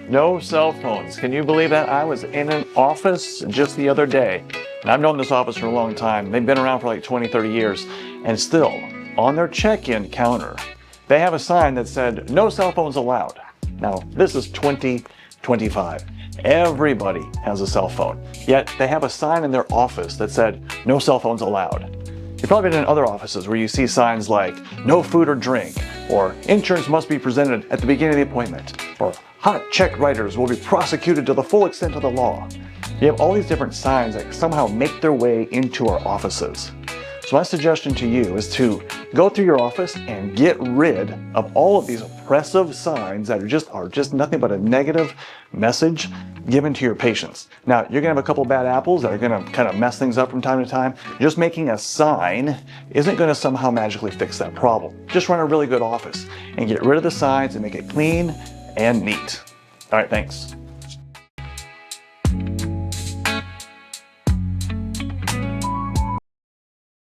No cell phones. Can you believe that? I was in an office just the other day, and I've known this office for a long time. They've been around for like 20, 30 years, and still, on their check-in counter, they have a sign that said, no cell phones allowed. Now, this is 2025. Everybody has a cell phone, yet they have a sign in their office that said, no cell phones allowed. You've probably been in other offices where you see signs like, no food or drink, or insurance must be presented at the beginning of the appointment, or hot check writers will be prosecuted to the full extent of the law. You have all these different signs that somehow make their way into our offices. So my suggestion to you is to go through your office and get rid of all of these oppressive signs that are just nothing but a negative message given to your patients. Now, you're gonna have a couple bad apples that are gonna kind of mess things up from time to time. Just making a sign isn't gonna somehow magically fix that problem. Just run a really good office and get rid of the signs and make it clean and neat. All right, thanks.